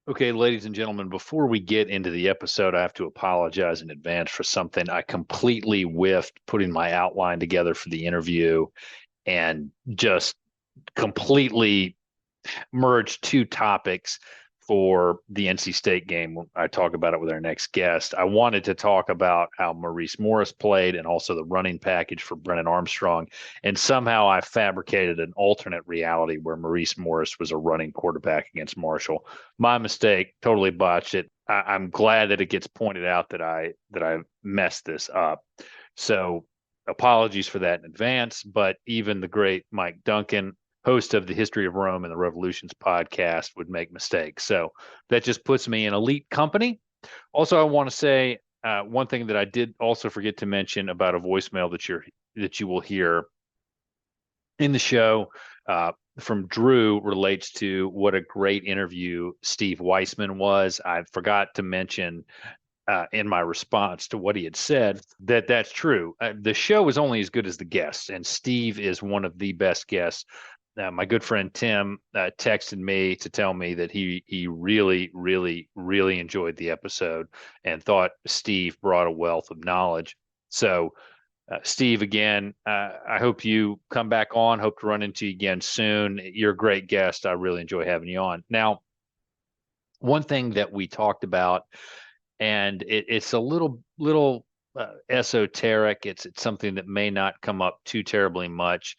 Okay, ladies and gentlemen, before we get into the episode, I have to apologize in advance for something. I completely whiffed putting my outline together for the interview and just completely merged two topics for the NC State game. I talk about it with our next guest. I wanted to talk about how Maurice Morris played and also the running package for Brennan Armstrong. And somehow I fabricated an alternate reality where Maurice Morris was a running quarterback against Marshall. My mistake, totally botched it. I'm glad that it gets pointed out that I messed this up. So apologies for that in advance, but even the great Mike Duncan, host of the History of Rome and the Revolutions podcast, would make mistakes. So that just puts me in elite company. Also, I want to say one thing that I did also forget to mention about a voicemail that you will hear in the show from Drew relates to what a great interview Steve Weissman was. I forgot to mention in my response to what he had said that's true. The show is only as good as the guests, and Steve is one of the best guests. My good friend Tim texted me to tell me that he really, really, really enjoyed the episode and thought Steve brought a wealth of knowledge. So, Steve, again, I hope you come back on. Hope to run into you again soon. You're a great guest. I really enjoy having you on. Now, one thing that we talked about, and it's a little esoteric. It's something that may not come up too terribly much.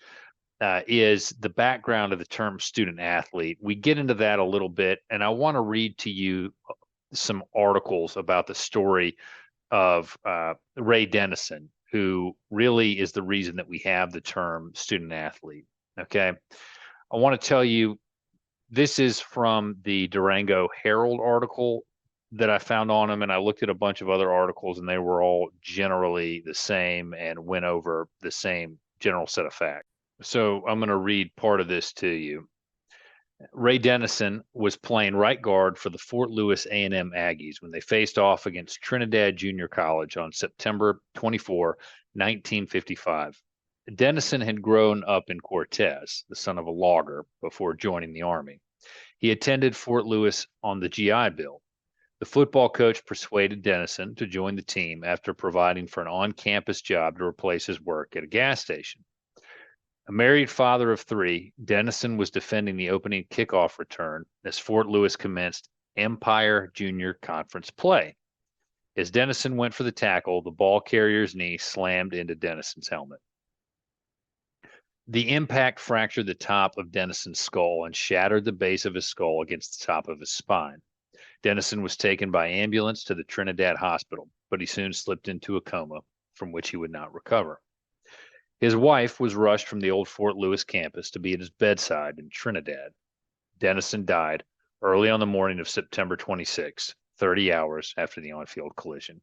Is the background of the term student athlete. We get into that a little bit, and I want to read to you some articles about the story of Ray Dennison, who really is the reason that we have the term student athlete. Okay. I want to tell you this is from the Durango Herald article that I found on him, and I looked at a bunch of other articles, and they were all generally the same and went over the same general set of facts. So I'm going to read part of this to you. Ray Dennison was playing right guard for the Fort Lewis A&M Aggies when they faced off against Trinidad Junior College on September 24, 1955. Dennison had grown up in Cortez, the son of a logger, before joining the Army. He attended Fort Lewis on the GI Bill. The football coach persuaded Dennison to join the team after providing for an on-campus job to replace his work at a gas station. A married father of three, Dennison was defending the opening kickoff return as Fort Lewis commenced Empire Junior Conference play. As Dennison went for the tackle, the ball carrier's knee slammed into Dennison's helmet. The impact fractured the top of Dennison's skull and shattered the base of his skull against the top of his spine. Dennison was taken by ambulance to the Trinidad hospital, but he soon slipped into a coma from which he would not recover. His wife was rushed from the old Fort Lewis campus to be at his bedside in Trinidad. Dennison died early on the morning of September 26, 30 hours after the on-field collision.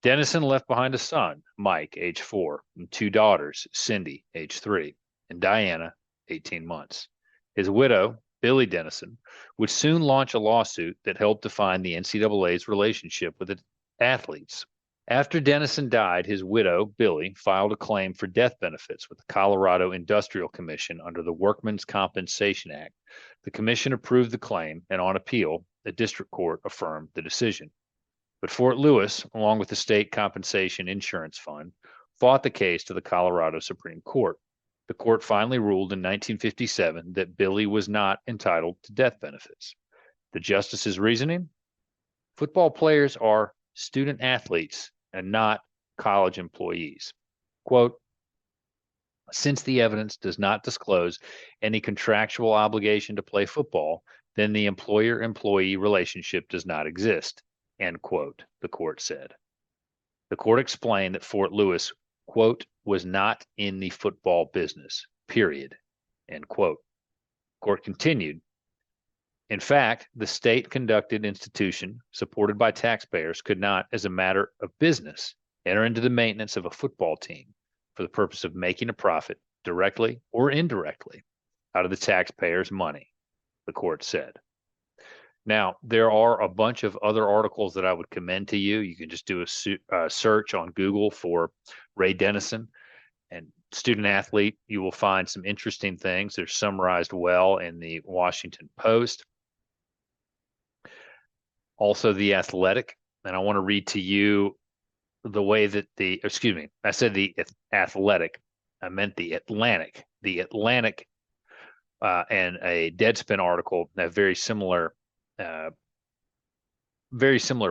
Dennison left behind a son, Mike, age 4, and two daughters, Cindy, age 3, and Diana, 18 months. His widow, Billy Dennison, would soon launch a lawsuit that helped define the NCAA's relationship with its athletes. After Dennison died, his widow, Billy, filed a claim for death benefits with the Colorado Industrial Commission under the Workmen's Compensation Act. The commission approved the claim, and on appeal, the district court affirmed the decision. But Fort Lewis, along with the State Compensation Insurance Fund, fought the case to the Colorado Supreme Court. The court finally ruled in 1957 that Billy was not entitled to death benefits. The justice's reasoning? Football players are student athletes and not college employees. Quote, since the evidence does not disclose any contractual obligation to play football, then the employer-employee relationship does not exist, end quote, the court said. The court explained that Fort Lewis, quote, was not in the football business, period, end quote. Court continued, in fact, the state-conducted institution, supported by taxpayers, could not, as a matter of business, enter into the maintenance of a football team for the purpose of making a profit, directly or indirectly, out of the taxpayers' money, the court said. Now, there are a bunch of other articles that I would commend to you. You can just do a search on Google for Ray Dennison and student athlete. You will find some interesting things. They're summarized well in the Washington Post. also the athletic. And I want to read to you the way that I said the athletic. I meant the Atlantic. The Atlantic and a Deadspin article have very similar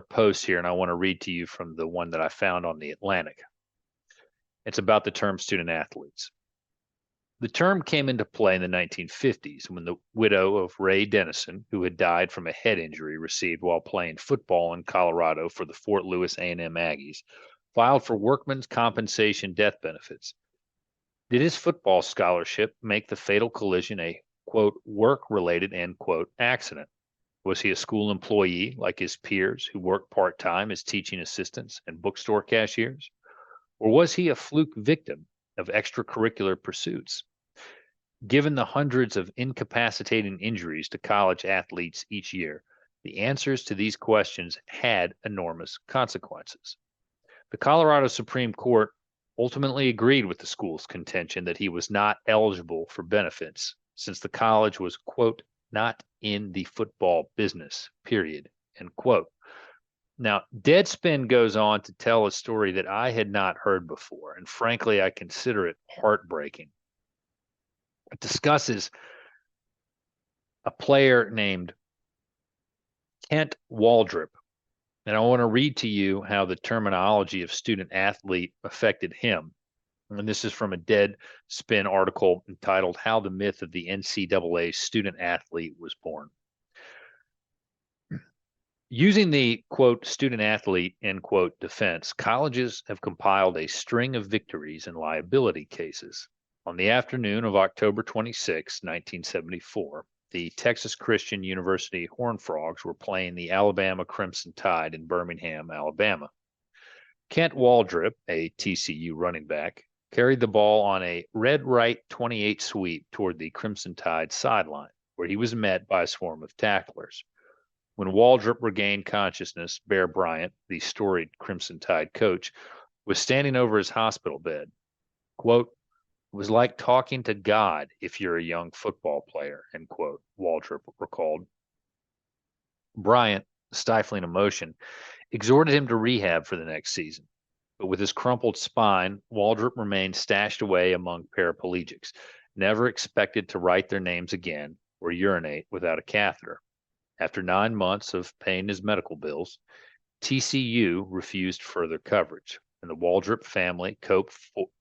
posts here, and I want to read to you from the one that I found on the Atlantic. It's about the term student athletes. The term came into play in the 1950s when the widow of Ray Dennison, who had died from a head injury received while playing football in Colorado for the Fort Lewis A&M Aggies, filed for workman's compensation death benefits. Did his football scholarship make the fatal collision a, quote, work-related, end quote, accident? Was he a school employee like his peers who worked part-time as teaching assistants and bookstore cashiers? Or was he a fluke victim of extracurricular pursuits? Given the hundreds of incapacitating injuries to college athletes each year, the answers to these questions had enormous consequences. The Colorado Supreme Court ultimately agreed with the school's contention that he was not eligible for benefits since the college was, quote, not in the football business, period, end quote. Now, Deadspin goes on to tell a story that I had not heard before, and frankly, I consider it heartbreaking. It discusses a player named Kent Waldrop, and I want to read to you how the terminology of student athlete affected him. And this is from a Deadspin article entitled How the Myth of the NCAA Student Athlete Was Born. Using the, quote, student athlete, end quote, defense, colleges have compiled a string of victories in liability cases. On the afternoon of October 26, 1974, the Texas Christian University Horned Frogs were playing the Alabama Crimson Tide in Birmingham, Alabama. Kent Waldrop, a TCU running back, carried the ball on a red right 28 sweep toward the Crimson Tide sideline, where he was met by a swarm of tacklers. When Waldrop regained consciousness, Bear Bryant, the storied Crimson Tide coach, was standing over his hospital bed. Quote, "It was like talking to God if you're a young football player," end quote, Waldrop recalled. Bryant, stifling emotion, exhorted him to rehab for the next season. But with his crumpled spine, Waldrop remained stashed away among paraplegics, never expected to write their names again or urinate without a catheter. After 9 months of paying his medical bills, TCU refused further coverage, and the Waldrop family coped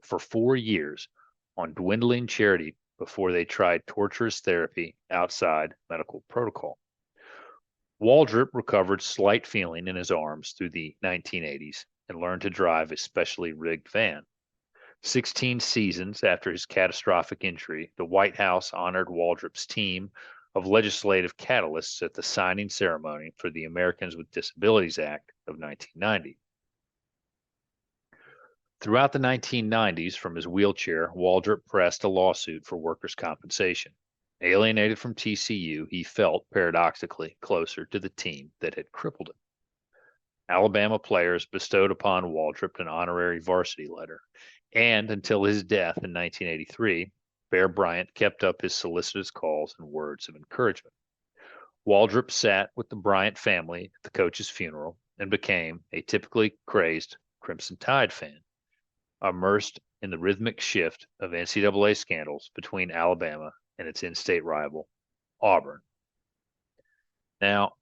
for 4 years on dwindling charity before they tried torturous therapy outside medical protocol. Waldrop recovered slight feeling in his arms through the 1980s and learned to drive a specially rigged van. 16 seasons after his catastrophic injury, the White House honored Waldrop's team of legislative catalysts at the signing ceremony for the Americans with Disabilities Act of 1990. Throughout the 1990s, from his wheelchair, Waldrop pressed a lawsuit for workers' compensation. Alienated from TCU, he felt, paradoxically, closer to the team that had crippled him. Alabama players bestowed upon Waldrop an honorary varsity letter, and until his death in 1983, Bear Bryant kept up his solicitous calls and words of encouragement. Waldrop sat with the Bryant family at the coach's funeral and became a typically crazed Crimson Tide fan, immersed in the rhythmic shift of NCAA scandals between Alabama and its in-state rival, Auburn. Now,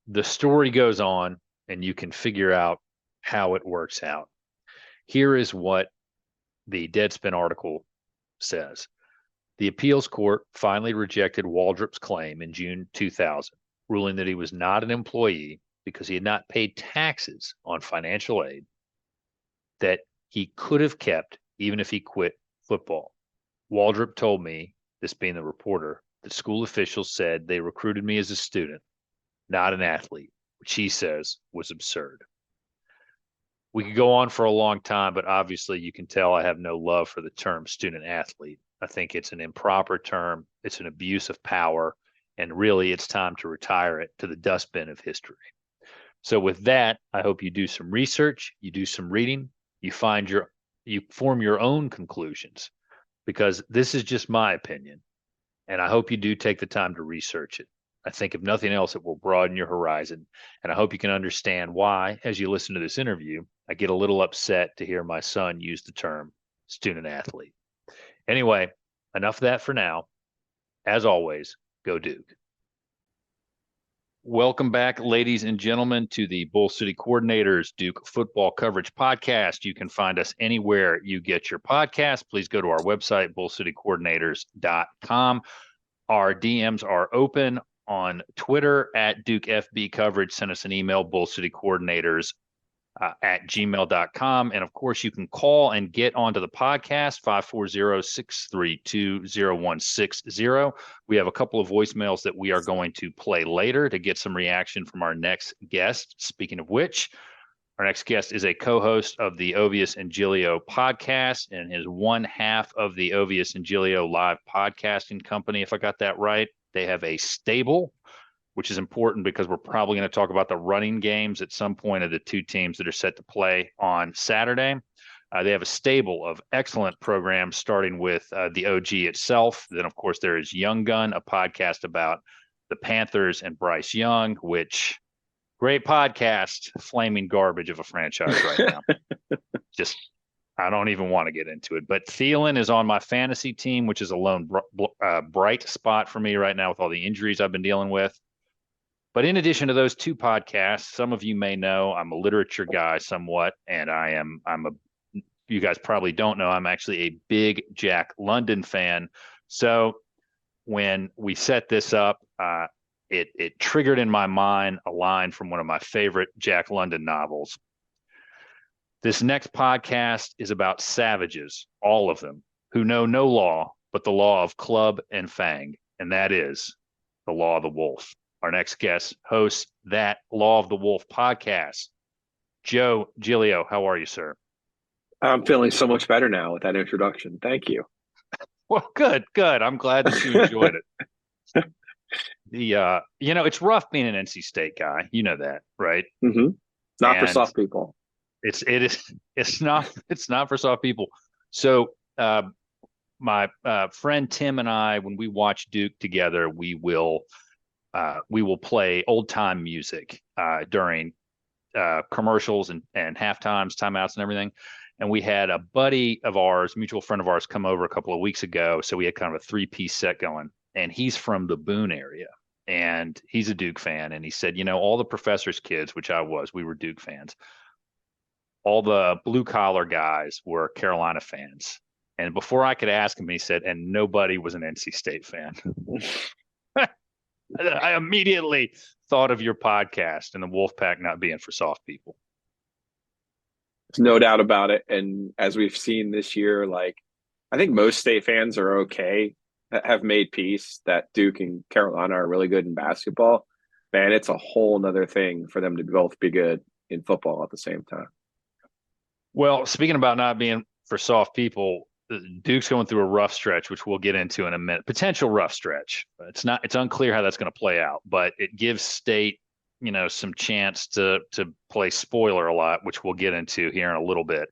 the story goes on, and you can figure out how it works out. Here is what the Deadspin article says. The appeals court finally rejected Waldrop's claim in June 2000, ruling that he was not an employee because he had not paid taxes on financial aid that he could have kept even if he quit football. Waldrop told me, this being the reporter, that school officials said they recruited me as a student, not an athlete, which he says was absurd. We could go on for a long time, but obviously you can tell I have no love for the term student athlete. I think it's an improper term. It's an abuse of power, and really it's time to retire it to the dustbin of history. So with that, I hope you do some research, you do some reading, you form your own conclusions, because this is just my opinion, and I hope you do take the time to research it. I think if nothing else, it will broaden your horizon. And I hope you can understand why, as you listen to this interview, I get a little upset to hear my son use the term student athlete. Anyway, enough of that for now. As always, go Duke. Welcome back, ladies and gentlemen, to the Bull City Coordinators Duke Football Coverage Podcast. You can find us anywhere you get your podcast. Please go to our website, bullcitycoordinators.com. Our DMs are open on Twitter at Duke FB Coverage. Send us an email, bullcitycoordinators at gmail.com. And of course, you can call and get onto the podcast, 540-632-0160. We have a couple of voicemails that we are going to play later to get some reaction from our next guest. Speaking of which, our next guest is a co-host of the Ovius and Giglio podcast and is one half of the Ovius and Giglio live podcasting company, if I got that right. They have a stable, which is important because we're probably going to talk about the running games at some point of the two teams that are set to play on Saturday. They have a stable of excellent programs, starting with the OG itself. Then, of course, there is Young Gun, a podcast about the Panthers and Bryce Young, which great podcast, flaming garbage of a franchise right now. Just, I don't even want to get into it. But Thielen is on my fantasy team, which is a lone bright spot for me right now with all the injuries I've been dealing with. But in addition to those two podcasts, some of you may know I'm a literature guy somewhat, and you guys probably don't know, I'm actually a big Jack London fan. So when we set this up, it triggered in my mind a line from one of my favorite Jack London novels. This next podcast is about savages, all of them, who know no law but the law of club and fang, and that is the law of the wolf. Our next guest hosts that Law of the Wolf podcast. Joe Giglio, how are you, sir? I'm feeling so much better now with that introduction. Thank you. Well, good. I'm glad that you enjoyed it. It's rough being an NC State guy. You know that, right? Mm-hmm. Not for soft people. It's not for soft people. So my friend Tim and I, when we watch Duke together, we will play old time music during commercials and halftimes, timeouts, and everything. And we had a buddy of ours, mutual friend of ours, come over a couple of weeks ago. So we had kind of a 3-piece set going. And he's from the Boone area, and he's a Duke fan. And he said, all the professor's kids, which I was, we were Duke fans. All the blue collar guys were Carolina fans. And before I could ask him, he said, and nobody was an NC State fan. I immediately thought of your podcast and the Wolfpack not being for soft people. There's no doubt about it. And as we've seen this year, I think most State fans are okay, have made peace that Duke and Carolina are really good in basketball. Man, it's a whole nother thing for them to both be good in football at the same time. Well, speaking about not being for soft people, Duke's going through a rough stretch, which we'll get into in a minute. Potential rough stretch. It's unclear how that's going to play out, but it gives State, some chance to play spoiler a lot, which we'll get into here in a little bit.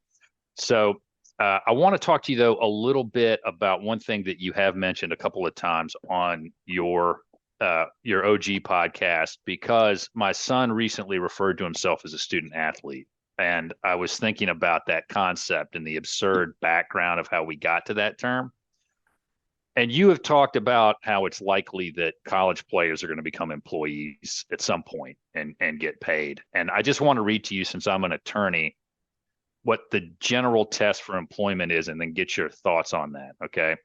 So I want to talk to you, though, a little bit about one thing that you have mentioned a couple of times on your OG podcast, because my son recently referred to himself as a student athlete. And I was thinking about that concept and the absurd background of how we got to that term. And you have talked about how it's likely that college players are going to become employees at some point and get paid. And I just want to read to you, since I'm an attorney, what the general test for employment is, and then get your thoughts on that, okay?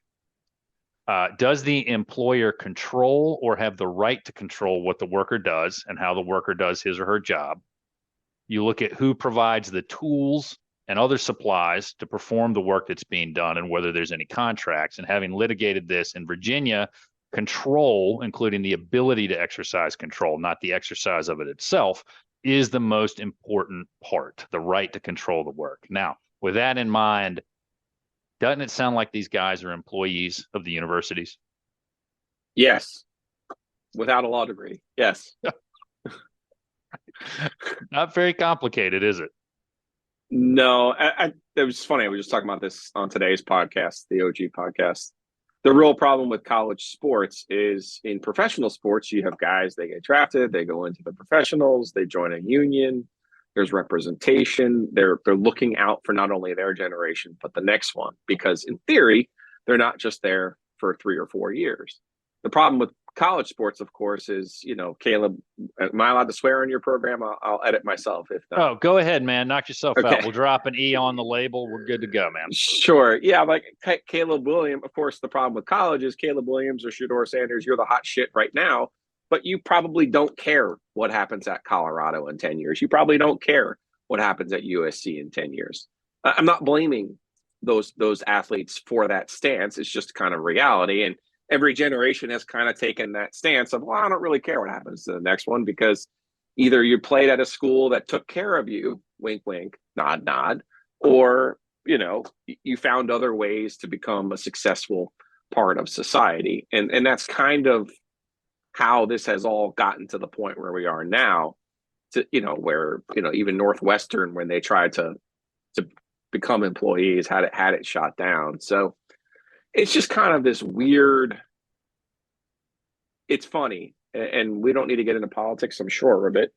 Does the employer control or have the right to control what the worker does and how the worker does his or her job? You look at who provides the tools and other supplies to perform the work that's being done and whether there's any contracts. And having litigated this in Virginia, control, including the ability to exercise control, not the exercise of it itself, is the most important part, the right to control the work. Now, with that in mind, doesn't it sound like these guys are employees of the universities? Yes. Without a law degree. Yes. Not very complicated, is it? No, it was funny. I was just talking about this on today's podcast, the OG podcast. The real problem with college sports is in professional sports, you have guys, they get drafted, they go into the professionals, they join a union, there's representation. They're looking out for not only their generation, but the next one, because in theory, they're not just there for 3 or 4 years. The problem with college sports, of course, is, Caleb, am I allowed to swear in your program? I'll edit myself if not. Oh, go ahead, man. Knock yourself Okay. out. We'll drop an E on the label. We're good to go, man. Sure. Yeah, like Caleb Williams. Of course, the problem with college is Caleb Williams or Shedeur Sanders, you're the hot shit right now, but you probably don't care what happens at Colorado in 10 years. You probably don't care what happens at USC in 10 years. I'm not blaming those athletes for that stance. It's just kind of reality. And every generation has kind of taken that stance of, well, I don't really care what happens to the next one, because either you played at a school that took care of you, wink, wink, nod, nod, or, you found other ways to become a successful part of society. And that's kind of how this has all gotten to the point where we are now, to, where, even Northwestern, when they tried to become employees, had it shot down. So it's just kind of this weird, it's funny, and we don't need to get into politics, I'm sure of it,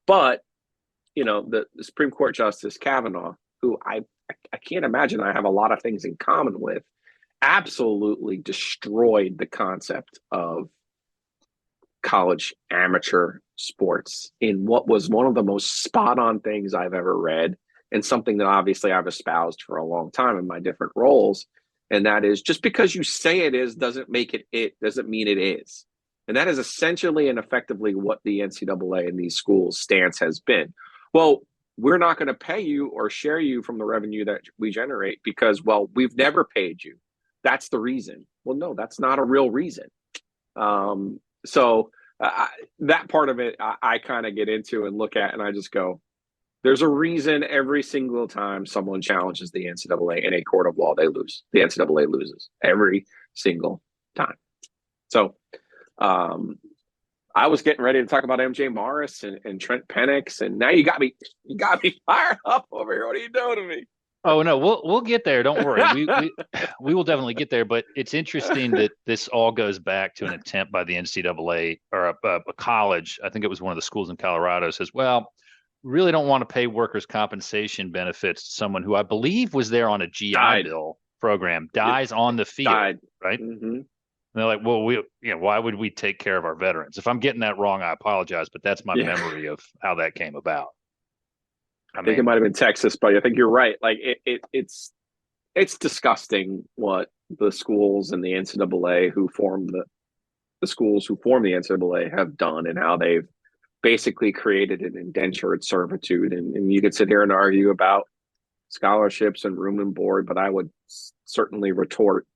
but the Supreme Court Justice Kavanaugh, who I can't imagine I have a lot of things in common with, absolutely destroyed the concept of college amateur sports in what was one of the most spot on things I've ever read, and something that obviously I've espoused for a long time in my different roles. And that is, just because you say it is doesn't make it doesn't mean it is. And that is essentially and effectively what the NCAA and these schools' stance has been. Well, we're not going to pay you or share you from the revenue that we generate because, well, we've never paid you. That's the reason. Well, no, that's not a real reason. So that part of it, I kind of get into and look at, and I just go, there's a reason every single time someone challenges the NCAA in a court of law, they lose. The NCAA loses every single time. So I was getting ready to talk about MJ Morris and Trent Penix, and now you got me fired up over here. What are you doing to me? Oh no, we'll get there. Don't worry. We will definitely get there. But it's interesting that this all goes back to an attempt by the NCAA or a college. I think it was one of the schools in Colorado says, well, really don't want to pay workers' compensation benefits to someone who I believe was there on a GI Bill program, dies on the field, right? Mm-hmm. And they're like, well, why would we take care of our veterans? If I'm getting that wrong, I apologize, but that's my memory of how that came about. I think it might have been Texas, but I think you're right. Like it's disgusting what the schools and the NCAA who formed the schools who formed the NCAA have done, and how they've basically created an indentured servitude. And you could sit here and argue about scholarships and room and board, but I would certainly retort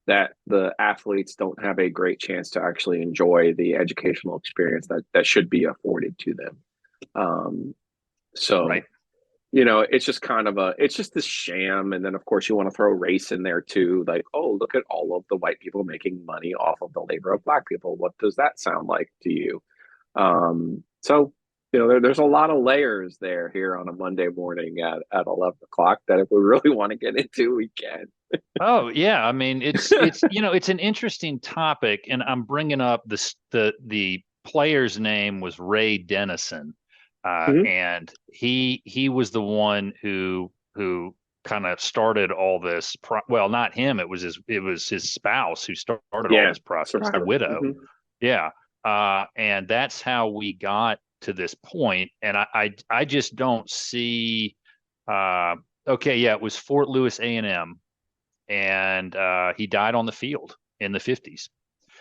that the athletes don't have a great chance to actually enjoy the educational experience that should be afforded to them. So, right. It's just kind of it's just this sham. And then, of course, you want to throw race in there too. Like, oh, look at all of the white people making money off of the labor of black people. What does that sound like to you? So, there's a lot of layers there here on a Monday morning at 11 o'clock that if we really want to get into, we can. Oh yeah. I mean, it's it's an interesting topic, and I'm bringing up the player's name was Ray Dennison. And he was the one who kind of started all this. Well, not him. It was his spouse who started all this process. The widow. Mm-hmm. Yeah. And that's how we got to this point. And I just don't see. Okay, yeah, it was Fort Lewis A&M, and he died on the field in the 50s.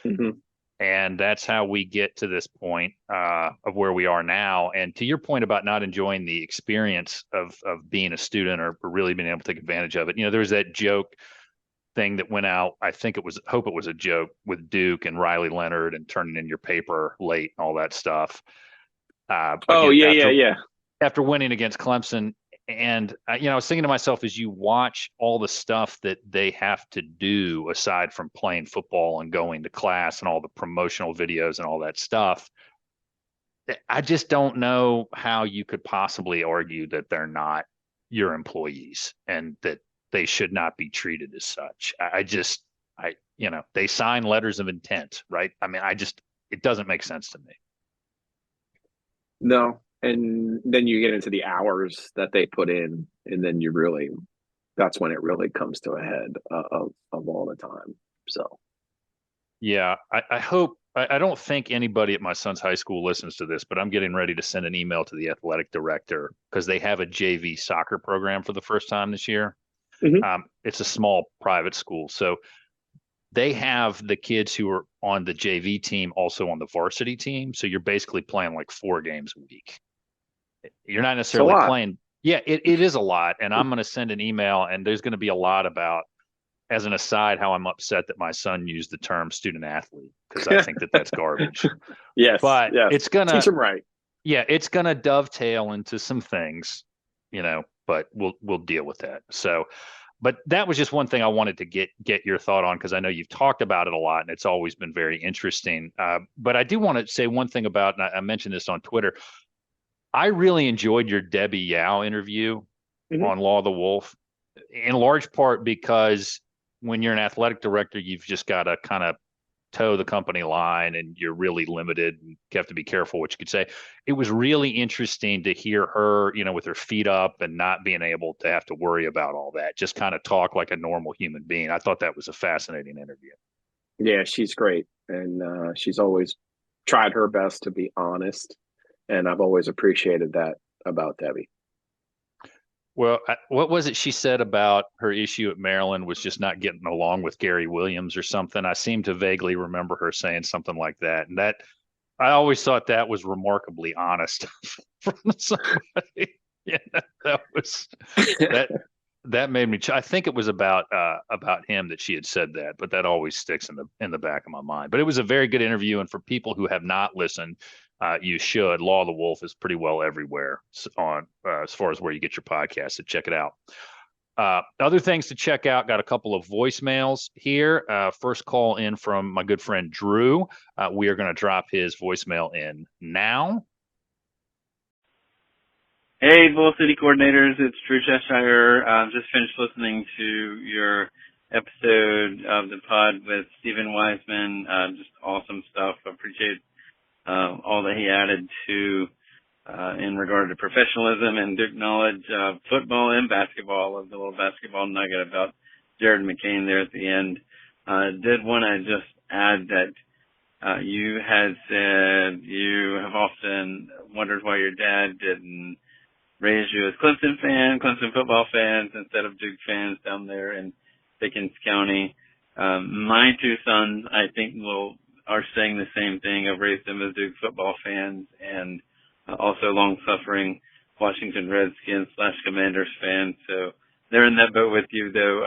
Mm-hmm. And that's how we get to this point of where we are now. And to your point about not enjoying the experience of being a student or really being able to take advantage of it, there was that joke thing that went out. I think hope it was a joke with Duke and Riley Leonard and turning in your paper late and all that stuff. After winning against Clemson. And, I was thinking to myself, as you watch all the stuff that they have to do aside from playing football and going to class and all the promotional videos and all that stuff, I just don't know how you could possibly argue that they're not your employees and that they should not be treated as such. they sign letters of intent, right? I mean, it doesn't make sense to me. No, and then you get into the hours that they put in, and then that's when it really comes to a head of all the time. So Yeah, I hope. I don't think anybody at my son's high school listens to this, but I'm getting ready to send an email to the athletic director because they have a JV soccer program for the first time this year. Mhm. It's a small private school, so they have the kids who are on the JV team also on the varsity team. So you're basically playing like 4 games a week. You're not It's a necessarily lot. playing. Yeah, it is a lot. And I'm going to send an email, and there's going to be a lot about, as an aside, how I'm upset that my son used the term student athlete because I think that that's garbage. Yes, But yes. Teach them right. it's gonna dovetail into some things, but we'll deal with that. So, but that was just one thing I wanted to get your thought on because I know you've talked about it a lot and it's always been very interesting. But I do want to say one thing about, and I mentioned this on Twitter. I really enjoyed your Debbie Yao interview Mhm. on Law of the Wolf, in large part because when you're an athletic director, you've just got to kind of toe the company line and you're really limited and you have to be careful what you could say. It was really interesting to hear her, with her feet up and not being able to have to worry about all that, just kind of talk like a normal human being. I thought that was a fascinating interview. Yeah, she's great, and she's always tried her best to be honest, and I've always appreciated that about Debbie. Well, what was it she said about her issue at Maryland was just not getting along with Gary Williams or something? I seem to vaguely remember her saying something like that. And that I always thought that was remarkably honest from somebody. Yeah, that was that that made me. I think it was about him that she had said that, but that always sticks in the back of my mind. But it was a very good interview, and for people who have not listened, you should. Law of the Wolf is pretty well everywhere on as far as where you get your podcast. So check it out. Other things to check out. Got a couple of voicemails here. First call in from my good friend Drew. We are going to drop his voicemail in now. Hey, Bull City coordinators, it's Drew Cheshire. Just finished listening to your episode of the pod with Stephen Wiseman. Just awesome stuff. I appreciate all that he added to in regard to professionalism and Duke knowledge of football and basketball. I love the little basketball nugget about Jared McCain there at the end. Did want to just add that you had said you have often wondered why your dad didn't raise you as Clemson football fans instead of Duke fans down there in Pickens County. My 2 sons, I think, are saying the same thing. I've raised them as Duke football fans and also long-suffering Washington Redskins / Commanders fans. So they're in that boat with you, though.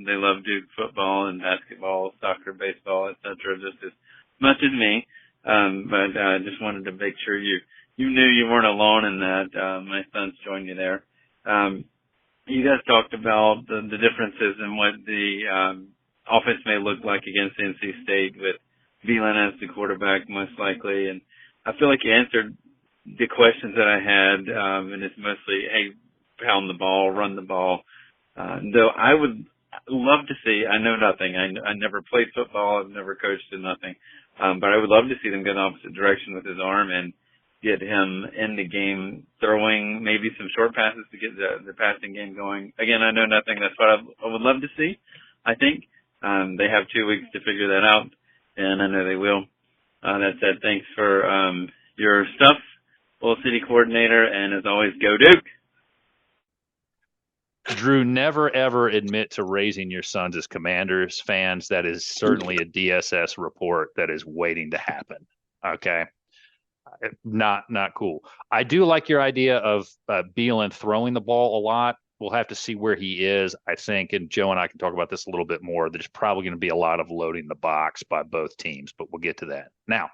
They love Duke football and basketball, soccer, baseball, etc., just as much as me. But I just wanted to make sure you knew you weren't alone in that. My sons joined you there. You guys talked about the differences in what the offense may look like against NC State with Beelan as the quarterback, most likely. And I feel like you answered the questions that I had, and it's mostly, hey, pound the ball, run the ball. Though I would love to see, I know nothing. I never played football. I've never coached in nothing. But I would love to see them go in the opposite direction with his arm and get him in the game, throwing maybe some short passes to get the passing game going. Again, I know nothing. That's what I would love to see. I think they have 2 weeks to figure that out, and I know they will. That said, thanks for your stuff, Bull City coordinator, and as always, go Duke. Drew, never ever admit to raising your sons as Commanders fans. That is certainly a DSS report that is waiting to happen. Okay. Not cool. I do like your idea of Beelan throwing the ball a lot. We'll have to see where he is, I think, and Joe and I can talk about this a little bit more. There's probably going to be a lot of loading the box by both teams, but we'll get to that. Now,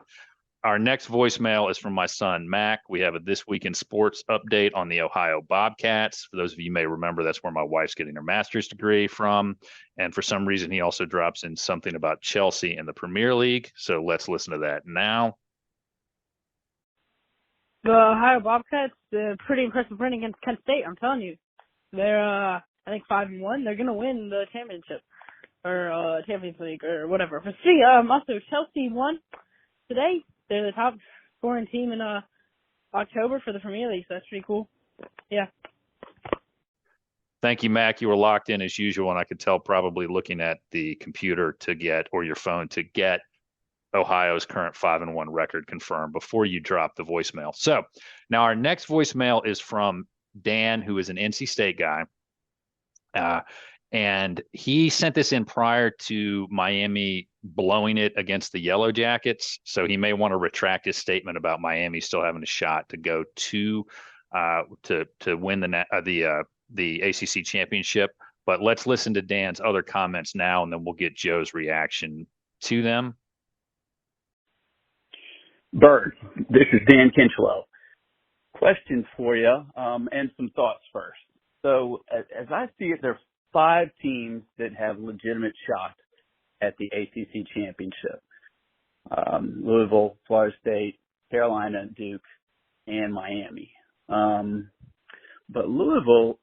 our next voicemail is from my son, Mac. We have a This Week in Sports update on the Ohio Bobcats. For those of you who may remember, that's where my wife's getting her master's degree from. And for some reason, he also drops in something about Chelsea in the Premier League. So let's listen to that now. The Ohio Bobcats, pretty impressive win against Kent State. I'm telling you, they're I think 5-1. They're gonna win the championship. or Champions League or whatever. But see, also Chelsea won today. They're the top scoring team in October for the Premier League, so that's pretty cool. Yeah. Thank you, Mac. You were locked in as usual, and I could tell probably looking at the computer or your phone to get Ohio's current 5-1 record confirmed before you drop the voicemail. So now our next voicemail is from Dan, who is an NC State guy. And he sent this in prior to Miami blowing it against the Yellow Jackets. So he may want to retract his statement about Miami still having a shot to go to win the ACC Championship. But let's listen to Dan's other comments now, and then we'll get Joe's reaction to them. Bird, this is Dan Kinchlow. Questions for you, and some thoughts first. So as I see it, there are 5 teams that have legitimate shots at the ACC Championship. Louisville, Florida State, Carolina, Duke, and Miami. But Louisville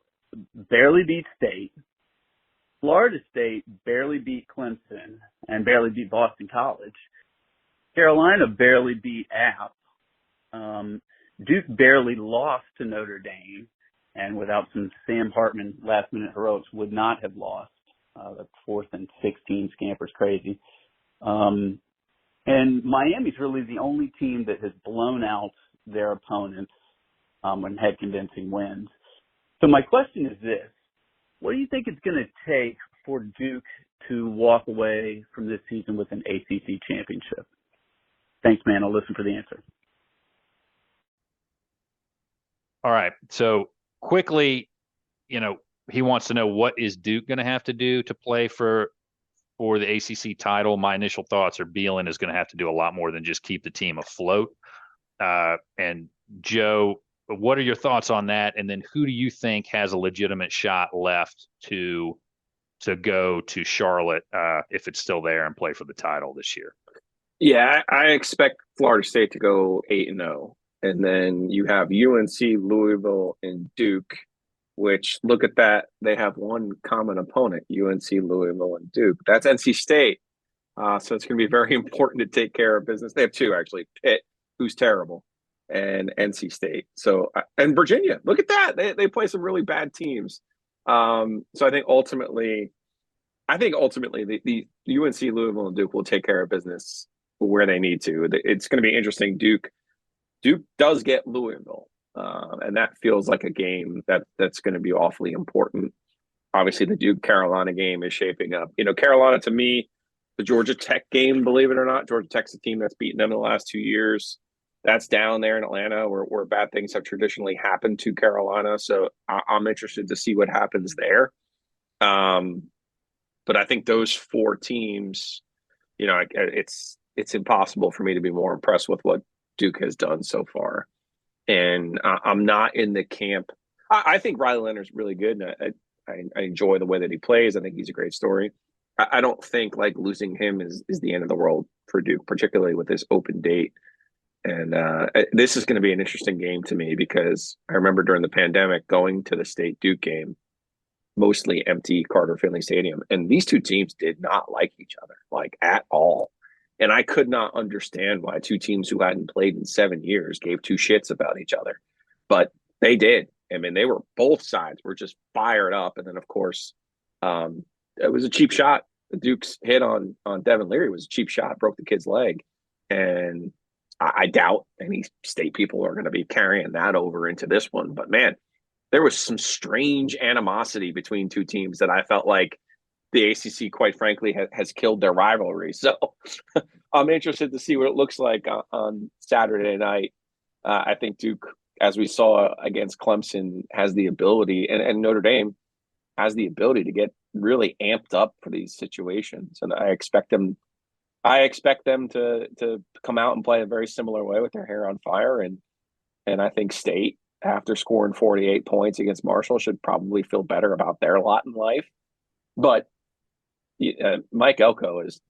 barely beat State. Florida State barely beat Clemson and barely beat Boston College. Carolina barely beat App. Duke barely lost to Notre Dame, and without some Sam Hartman last-minute heroics, would not have lost. The 4th and 16 scamper's crazy. And Miami's really the only team that has blown out their opponents and had convincing wins. So my question is this. What do you think it's going to take for Duke to walk away from this season with an ACC championship? Thanks, man. I'll listen for the answer. All right. So quickly, he wants to know, what is Duke going to have to do to play for the ACC title? My initial thoughts are Beelan is going to have to do a lot more than just keep the team afloat. And Joe, what are your thoughts on that? And then who do you think has a legitimate shot left to go to Charlotte if it's still there and play for the title this year? Yeah, I expect Florida State to go 8-0. And then you have UNC, Louisville, and Duke, which, look at that. They have one common opponent, UNC, Louisville, and Duke. That's NC State. So it's going to be very important to take care of business. They have 2, actually. Pitt, who's terrible, and NC State. So, and Virginia. Look at that. They play some really bad teams. So I think ultimately the UNC, Louisville, and Duke will take care of business where they need to. It's going to be interesting. Duke does get Louisville, and that feels like a game that's going to be awfully important. Obviously, the Duke-Carolina game is shaping up. Carolina, to me, the Georgia Tech game, believe it or not, Georgia Tech's a team that's beaten them in the last 2 years. That's down there in Atlanta where bad things have traditionally happened to Carolina. So I'm interested to see what happens there. But I think those 4 teams, it's impossible for me to be more impressed with what Duke has done so far. And I'm not in the camp. I think Riley Leonard's really good. And I enjoy the way that he plays. I think he's a great story. I don't think losing him is the end of the world for Duke, particularly with this open date. And this is going to be an interesting game to me because I remember during the pandemic going to the State Duke game, mostly empty Carter Finley Stadium. And these 2 teams did not like each other, at all. And I could not understand why 2 teams who hadn't played in 7 years gave 2 shits about each other. But they did. I mean, both sides were just fired up. And then, of course, it was a cheap shot. The Duke's hit on Devin Leary was a cheap shot, broke the kid's leg. And I doubt any State people are going to be carrying that over into this one. But, man, there was some strange animosity between 2 teams that I felt like the ACC, quite frankly, has killed their rivalry. So I'm interested to see what it looks like on Saturday night. I think Duke, as we saw against Clemson, has the ability, and Notre Dame has the ability to get really amped up for these situations. And I expect them to come out and play a very similar way with their hair on fire. And I think State, after scoring 48 points against Marshall, should probably feel better about their lot in life. But Mike Elko is,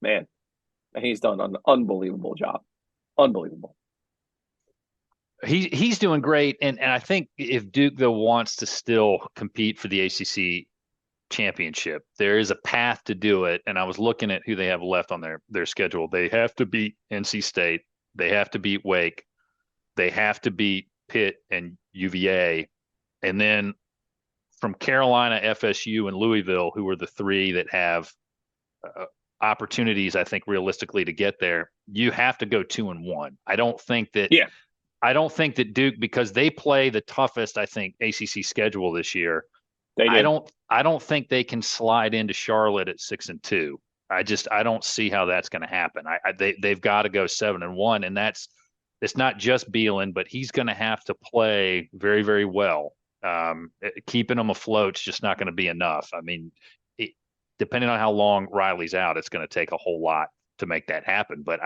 man, he's done an unbelievable job. Unbelievable. He's doing great. And I think if Duke, though, wants to still compete for the ACC championship. There is a path to do it. And I was looking at who they have left on their schedule. They have to beat NC State. They have to beat Wake. They have to beat Pitt and UVA. And then from Carolina, FSU, and Louisville, who are the three that have opportunities, I think, realistically to get there, you have to go 2-1. I don't think that Duke, because they play the toughest, I think, ACC schedule this year. I don't think they can slide into Charlotte at 6-2. I don't see how that's going to happen. They've got to go 7-1, and it's not just Beelan, but he's going to have to play very, very well. Keeping them afloat is just not going to be enough. I mean, depending on how long Riley's out, it's going to take a whole lot to make that happen. But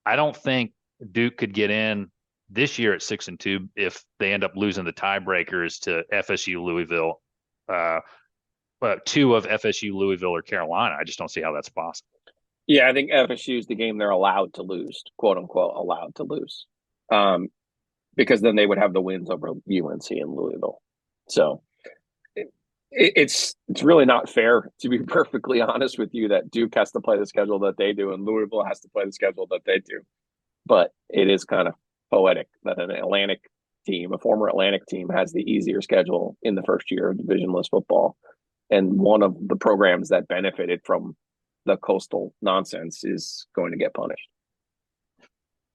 I don't think Duke could get in this year at 6-2 if they end up losing the tiebreakers to FSU, Louisville, two of FSU, Louisville, or Carolina. I just don't see how that's possible. Yeah, I think FSU is the game they're allowed to lose, quote unquote, allowed to lose, because then they would have the wins over UNC and Louisville. So it's really not fair, to be perfectly honest with you, that Duke has to play the schedule that they do and Louisville has to play the schedule that they do. But it is kind of poetic that an Atlantic team, a former Atlantic team, has the easier schedule in the first year of divisionless football. And one of the programs that benefited from the coastal nonsense is going to get punished.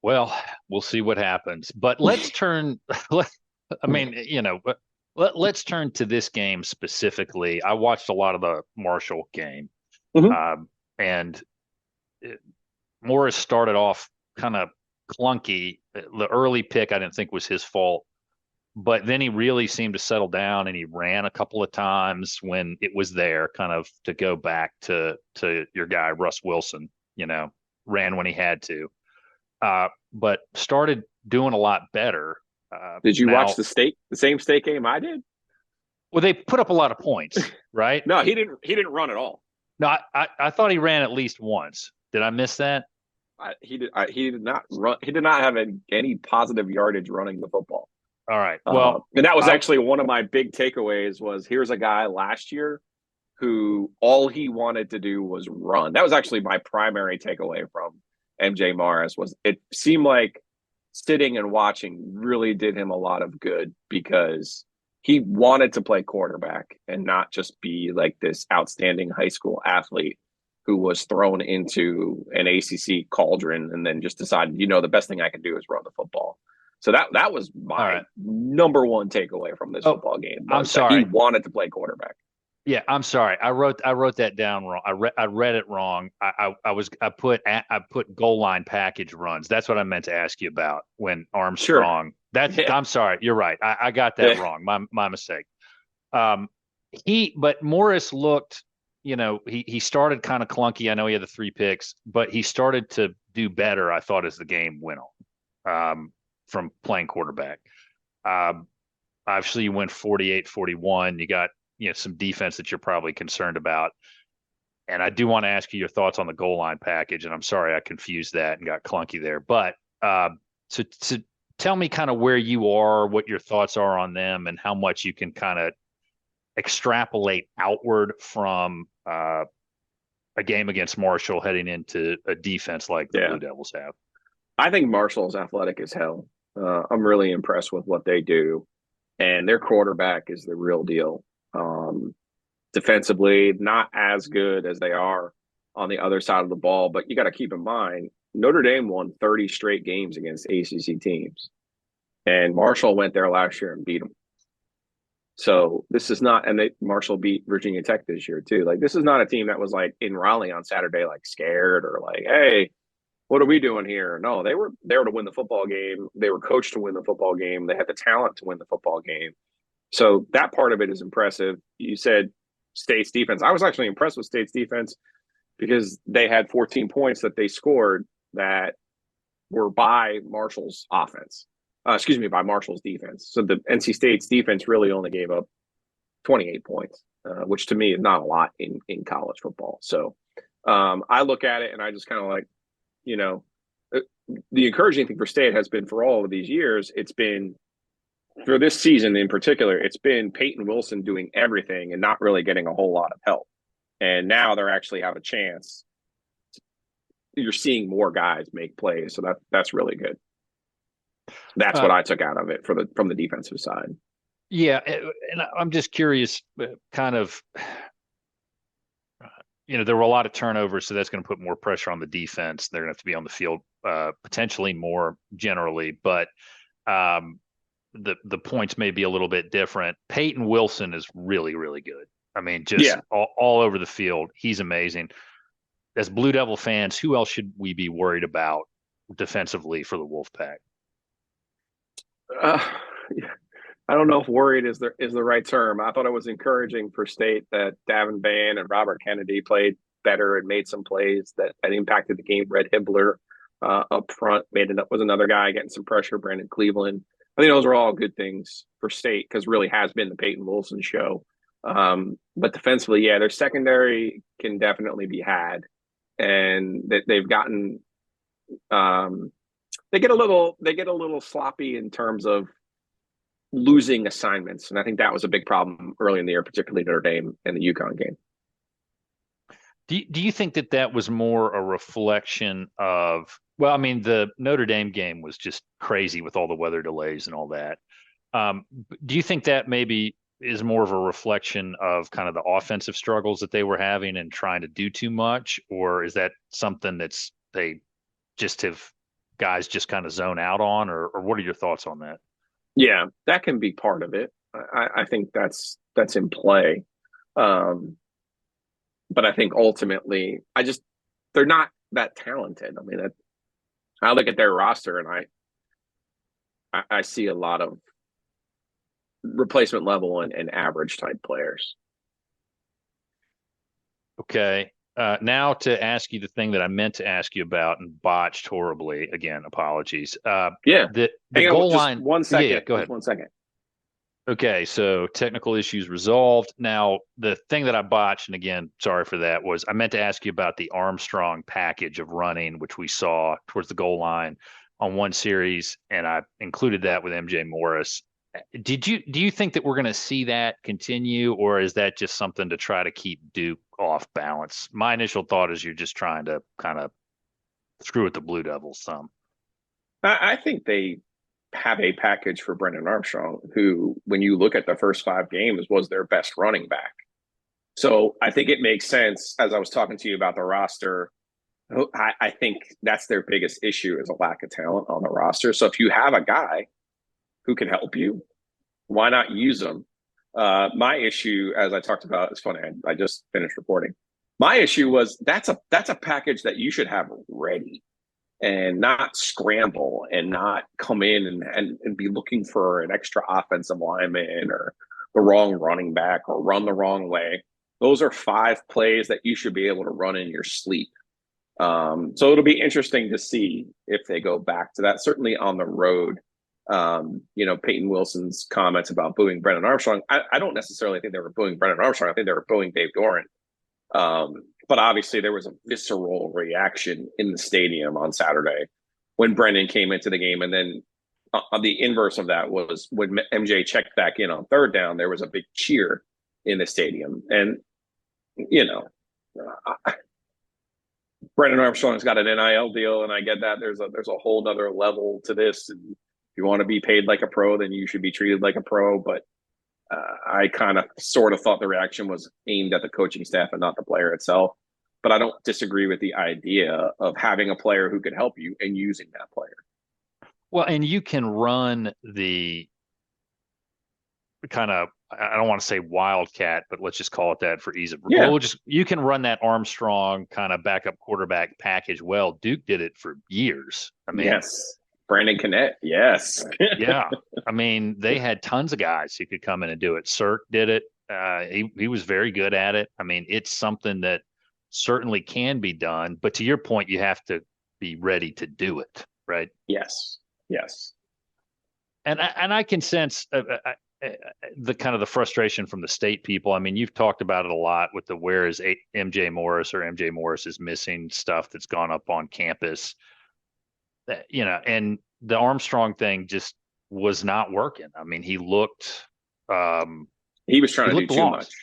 Well, we'll see what happens. But let's turn let's turn to this game specifically. I watched a lot of the Marshall game, and Morris started off kind of clunky. The early pick I didn't think was his fault, but then he really seemed to settle down, and he ran a couple of times when it was there, kind of to go back to your guy Russ Wilson. Ran when he had to, but started doing a lot better. Did you watch the same state game I did? Well, they put up a lot of points, right? No, he didn't run at all. No, I thought he ran at least once. Did I miss that? He did not run. He did not have any positive yardage running the football. All right. Well, and that was actually one of my big takeaways was here's a guy last year who all he wanted to do was run. That was actually my primary takeaway from MJ Morris. Was it seemed like sitting and watching really did him a lot of good because he wanted to play quarterback and not just be like this outstanding high school athlete who was thrown into an ACC cauldron and then just decided, the best thing I can do is run the football. So that was my number one takeaway from this football game. I'm sorry. He wanted to play quarterback. Yeah, I'm sorry. I wrote that down wrong. I read it wrong. I put goal line package runs. That's what I meant to ask you about when Armstrong. Sure. I'm sorry. You're right. I got that wrong. My mistake. But Morris looked, he started kind of clunky. I know he had the 3 picks, but he started to do better, I thought, as the game went on, from playing quarterback. Obviously you went 48-41. You got, some defense that you're probably concerned about. And I do want to ask you your thoughts on the goal line package. And I'm sorry I confused that and got clunky there. But so tell me kind of where you are, what your thoughts are on them, and how much you can kind of extrapolate outward from a game against Marshall heading into a defense like the Blue Devils have. I think Marshall's athletic as hell. I'm really impressed with what they do. And their quarterback is the real deal. Defensively, not as good as they are on the other side of the ball, but you got to keep in mind, Notre Dame won 30 straight games against ACC teams, and Marshall went there last year and beat them. So this is not, and Marshall beat Virginia Tech this year too. Like, this is not a team that was like in Raleigh on Saturday, like scared or like, hey, what are we doing here? No, they were there to win the football game. They were coached to win the football game. They had the talent to win the football game. So that part of it is impressive. You said State's defense. I was actually impressed with State's defense because they had 14 points that they scored that were by Marshall's offense. By Marshall's defense. So the NC State's defense really only gave up 28 points, which to me is not a lot in college football. So I look at it and I just kind of like, the encouraging thing for State has been for all of these years, it's been for this season in particular, it's been Peyton Wilson doing everything and not really getting a whole lot of help. And now they're actually have a chance. You're seeing more guys make plays, so that's really good. That's what I took out of it from the defensive side. Yeah, and I'm just curious, kind of, there were a lot of turnovers, so that's going to put more pressure on the defense. They're going to have to be on the field potentially more generally, but the points may be a little bit different. Peyton Wilson is really, really good. I mean, just all over the field. He's amazing. As Blue Devil fans, who else should we be worried about defensively for the Wolfpack? I don't know if worried is the right term. I thought it was encouraging for State that Davin Van and Robert Kennedy played better and made some plays that impacted the game. Red Hibbler up front was another guy getting some pressure. Brandon Cleveland. I think those are all good things for State because really has been the Peyton Wilson show. But defensively, yeah, their secondary can definitely be had, and they've gotten they get a little sloppy in terms of losing assignments, and I think that was a big problem early in the year, particularly Notre Dame and the UConn game. Do you think that was more a reflection of? Well, I mean, the Notre Dame game was just crazy with all the weather delays and all that. Do you think that maybe is more of a reflection of kind of the offensive struggles that they were having and trying to do too much, or is that something that's they just have guys just kind of zone out on, or what are your thoughts on that? Yeah, that can be part of it. I think that's in play. But I think ultimately, they're not that talented. I mean, I look at their roster and I see a lot of replacement level and average type players. Okay. Now to ask you the thing that I meant to ask you about and botched horribly. Again, apologies. The goal line. 1 second. Yeah, go ahead. 1 second. Okay, so technical issues resolved. Now, the thing that I botched, and again, sorry for that, was I meant to ask you about the Armstrong package of running, which we saw towards the goal line on one series, and I included that with MJ Morris. Do you think that we're going to see that continue, or is that just something to try to keep Duke off balance? My initial thought is you're just trying to kind of screw with the Blue Devils some. I think they have a package for Brennan Armstrong, who, when you look at the first 5 games, was their best running back. So I think it makes sense, as I was talking to you about the roster, I think that's their biggest issue is a lack of talent on the roster. So if you have a guy who can help you, why not use them? My issue, as I talked about, it's funny, I just finished reporting. My issue was that's a package that you should have ready and not scramble and not come in and be looking for an extra offensive lineman or the wrong running back or run the wrong way. Those are 5 plays that you should be able to run in your sleep. So it'll be interesting to see if they go back to that. Certainly on the road, Peyton Wilson's comments about booing Brennan Armstrong. I don't necessarily think they were booing Brennan Armstrong. I think they were booing Dave Doran. But obviously there was a visceral reaction in the stadium on Saturday when Brennan came into the game. And then the inverse of that was when MJ checked back in on 3rd down, there was a big cheer in the stadium. And, Brennan Armstrong's got an NIL deal, and I get that there's a whole nother level to this. And if you want to be paid like a pro, then you should be treated like a pro. But I kind of sort of thought the reaction was aimed at the coaching staff and not the player itself. But I don't disagree with the idea of having a player who could help you and using that player. Well, and you can run the kind of, I don't want to say wildcat, but let's just call it that for ease of. Yeah. Well, you can run that Armstrong kind of backup quarterback package. Well, Duke did it for years. I mean, yes. Brandon Connett, yes. Yeah. I mean, they had tons of guys who could come in and do it. Sirk did it. He was very good at it. I mean, it's something that certainly can be done. But to your point, you have to be ready to do it, right? Yes. And I can sense the kind of the frustration from the State people. I mean, you've talked about it a lot with the where is MJ Morris, or MJ Morris is missing stuff that's gone up on campus. And the Armstrong thing just was not working. I mean, he looked he was trying to do too lost. much.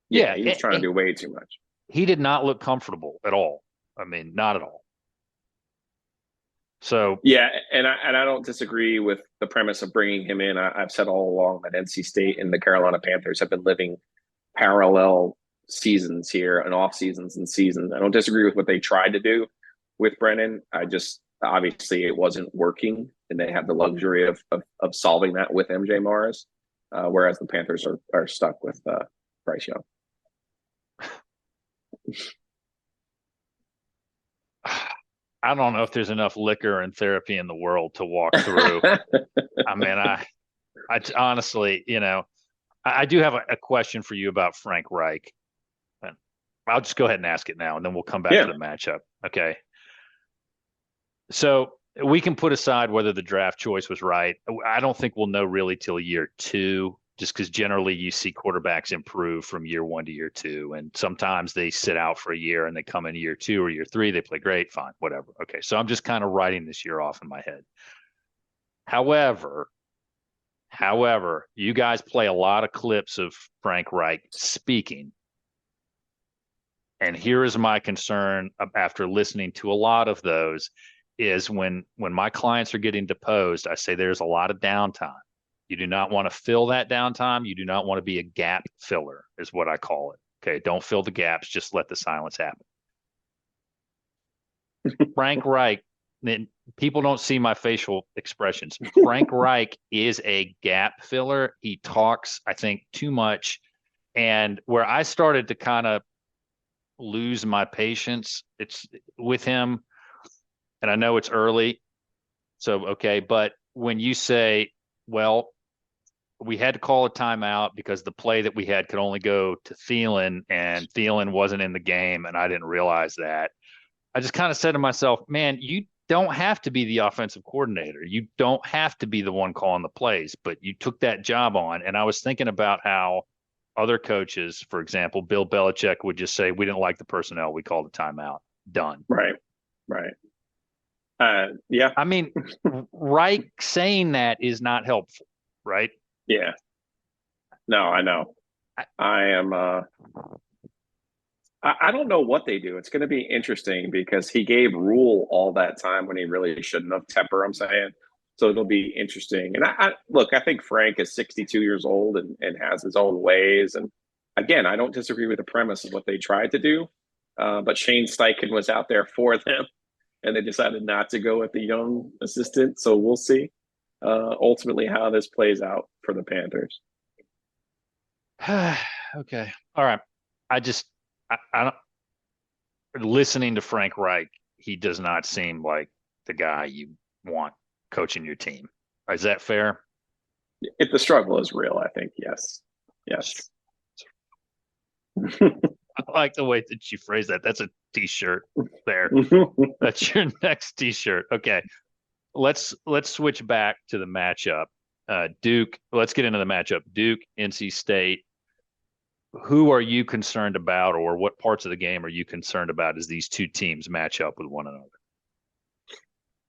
Yeah, he was trying to do way too much. He did not look comfortable at all. I mean, not at all. So yeah, and I don't disagree with the premise of bringing him in. I've said all along that NC State and the Carolina Panthers have been living parallel seasons here and off seasons and seasons. I don't disagree with what they tried to do with Brennan. I just obviously it wasn't working, and they have the luxury of solving that with MJ Morris, whereas the Panthers are stuck with Bryce Young. I don't know if there's enough liquor and therapy in the world to walk through. I mean, I honestly, you know, I do have a question for you about Frank Reich. I'll just go ahead and ask it now, and then we'll come back to the matchup. Okay. So we can put aside whether the draft choice was right. I don't think we'll know really till year 2, just because generally you see quarterbacks improve from year 1 to year 2. And sometimes they sit out for a year and they come in year 2 or year 3, they play great, fine, whatever. Okay. So I'm just kind of writing this year off in my head. However, you guys play a lot of clips of Frank Reich speaking. And here is my concern after listening to a lot of those is when my clients are getting deposed, I say there's a lot of downtime. You do not want to fill that downtime. You do not want to be a gap filler is what I call it. Okay. Don't fill the gaps. Just let the silence happen. Frank Reich, people don't see my facial expressions. Frank Reich is a gap filler. He talks, I think, too much. And where I started to kind of lose my patience, it's with him. And I know it's early. So, okay. But when you say, well, we had to call a timeout because the play that we had could only go to Thielen, and Thielen wasn't in the game, and I didn't realize that. I just kind of said to myself, man, you don't have to be the offensive coordinator. You don't have to be the one calling the plays, but you took that job on. And I was thinking about how other coaches, for example, Bill Belichick would just say, we didn't like the personnel. We called a timeout. Done. Right. Yeah. I mean, Reich saying that is not helpful, right? Yeah. No, I know. I am I don't know what they do. It's going to be interesting because he gave Rule all that time when he really shouldn't have. Tepper, I'm saying. So it'll be interesting. And I think Frank is 62 years old and has his own ways. And again, I don't disagree with the premise of what they tried to do. But Shane Steichen was out there for them, and they decided not to go with the young assistant. So we'll see ultimately how this plays out for the Panthers. Okay. All right. I don't, listening to Frank Reich, he does not seem like the guy you want coaching your team. Is that fair? If the struggle is real, I think yes. I like the way that you phrase that. That's a t-shirt there. That's your next t-shirt. Okay. Let's switch back to the matchup. Duke, let's get into the matchup. Duke, NC State. Who are you concerned about, or what parts of the game are you concerned about as these two teams match up with one another?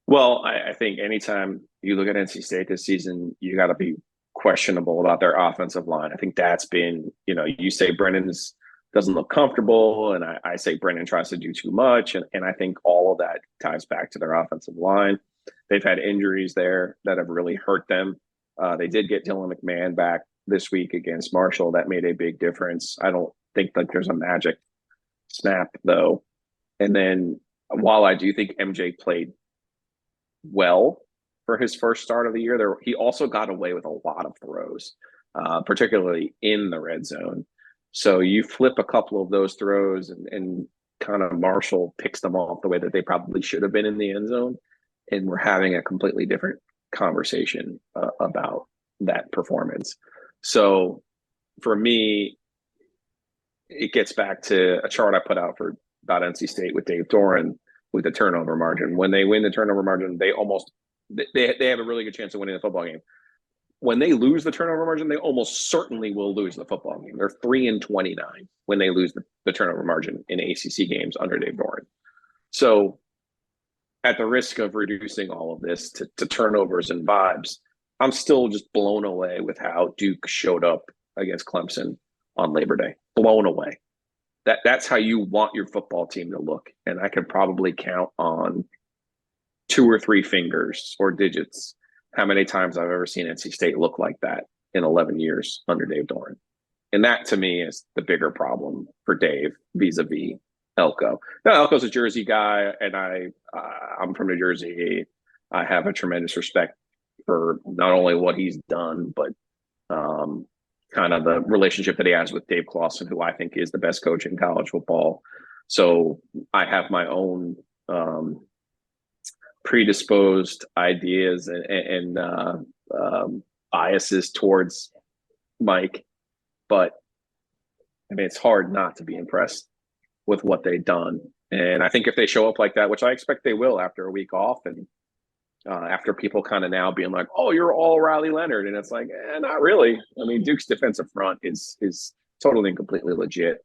Well, I think anytime you look at NC State this season, you got to be questionable about their offensive line. I think that's been, you say Brennan doesn't look comfortable, and I say Brennan tries to do too much, and I think all of that ties back to their offensive line. They've had injuries there that have really hurt them. They did get Dylan McMahon back this week against Marshall. That made a big difference. I don't think like there's a magic snap though. And then while I do think MJ played well for his first start of the year, he also got away with a lot of throws, particularly in the red zone. So you flip a couple of those throws and kind of Marshall picks them off the way that they probably should have been in the end zone. And we're having a completely different conversation about that performance. So for me, it gets back to a chart I put out about NC State with Dave Doran with the turnover margin. When they win the turnover margin, they have a really good chance of winning the football game. When they lose the turnover margin, they almost certainly will lose the football game. They're 3-29 when they lose the turnover margin in ACC games under Dave Doran. So at the risk of reducing all of this to turnovers and vibes, I'm still just blown away with how Duke showed up against Clemson on Labor Day. Blown away. That's how you want your football team to look. And I could probably count on 2 or 3 fingers or digits how many times I've ever seen NC State look like that in 11 years under Dave Doran. And that to me is the bigger problem for Dave vis-a-vis Elko. Now, Elko's a Jersey guy, and I'm from New Jersey. I have a tremendous respect for not only what he's done, but kind of the relationship that he has with Dave Clawson, who I think is the best coach in college football. So I have my own predisposed ideas and biases towards Mike, but I mean, it's hard not to be impressed with what they've done. And I think if they show up like that, which I expect they will after a week off, and after people kind of now being like, "Oh, you're all Riley Leonard," and it's like, not really. I mean, Duke's defensive front is totally and completely legit,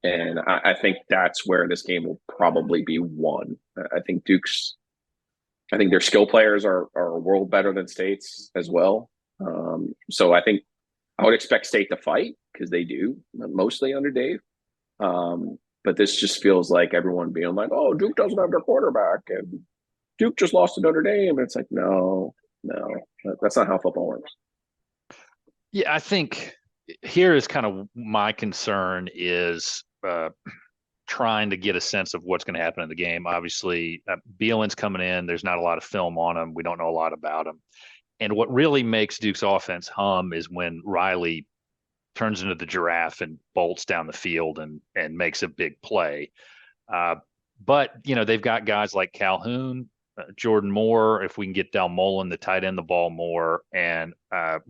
and I think that's where this game will probably be won. I think their skill players are a world better than State's as well. So I think I would expect State to fight because they do mostly under Dave. But this just feels like everyone being like, "Oh, Duke doesn't have their quarterback," and Duke just lost to Notre Dame. And it's like, no, that's not how football works. Yeah, I think here is kind of my concern is trying to get a sense of what's going to happen in the game. Obviously, Bielen's coming in. There's not a lot of film on him. We don't know a lot about him. And what really makes Duke's offense hum is when Riley turns into the giraffe and bolts down the field and makes a big play. But, they've got guys like Calhoun, Jordan Moore, if we can get Dalmolin to tight end the ball more, and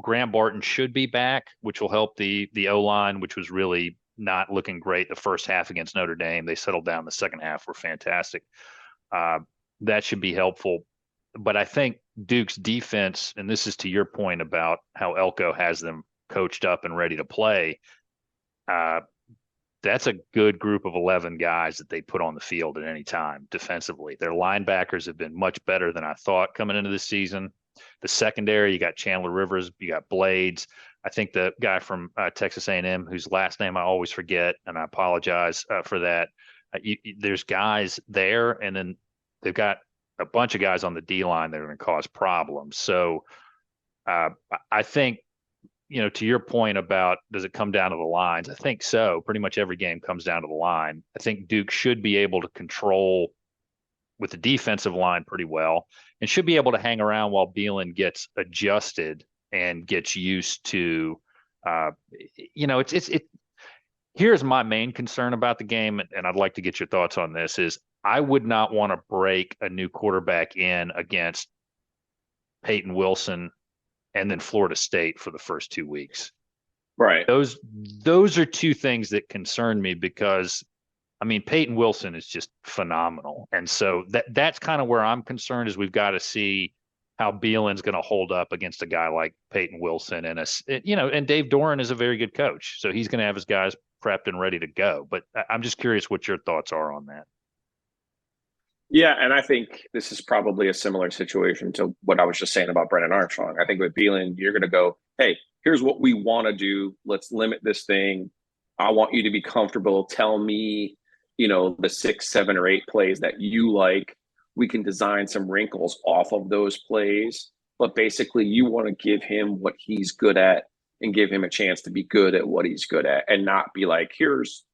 Graham Barton should be back, which will help the O-line, which was really not looking great the first half against Notre Dame. They settled down the second half, were fantastic. That should be helpful. But I think Duke's defense, and this is to your point about how Elko has them coached up and ready to play, that's a good group of 11 guys that they put on the field at any time defensively. Their linebackers have been much better than I thought coming into this season. The secondary, you got Chandler Rivers, you got Blades. I think the guy from Texas A&M, whose last name I always forget, and I apologize for that. There's guys there, and then they've got a bunch of guys on the D-line that are going to cause problems. So I think, to your point about does it come down to the lines? I think so. Pretty much every game comes down to the line. I think Duke should be able to control with the defensive line pretty well and should be able to hang around while Bielen gets adjusted and gets used to, here's my main concern about the game, and I'd like to get your thoughts on this, is I would not want to break a new quarterback in against Peyton Wilson and then Florida State for the first 2 weeks. Right. Those are two things that concern me because, I mean, Peyton Wilson is just phenomenal. And so that's kind of where I'm concerned is we've got to see how Bielen's going to hold up against a guy like Peyton Wilson. And Dave Doran is a very good coach. So he's going to have his guys prepped and ready to go. But I'm just curious what your thoughts are on that. Yeah, and I think this is probably a similar situation to what I was just saying about Brennan Armstrong. I think with Bielen, you're going to go, hey, here's what we want to do. Let's limit this thing. I want you to be comfortable. Tell me, the 6, 7, or 8 plays that you like. We can design some wrinkles off of those plays. But basically, you want to give him what he's good at and give him a chance to be good at what he's good at and not be like, here's,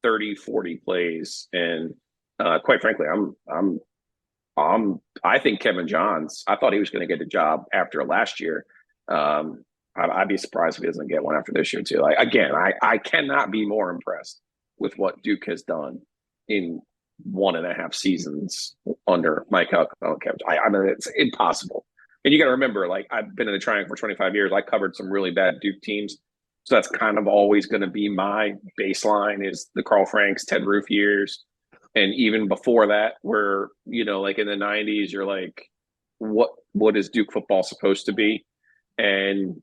30, 40 plays. And quite frankly, I think Kevin Johns, I thought he was going to get the job after last year. I'd be surprised if he doesn't get one after this year too. I cannot be more impressed with what Duke has done in 1.5 seasons under Mike Elko. I mean, it's impossible. And you got to remember, I've been in the Triangle for 25 years. I covered some really bad Duke teams. So that's kind of always going to be my baseline is the Carl Franks, Ted Roof years. And even before that, where, in the 90s, you're like, what is Duke football supposed to be? And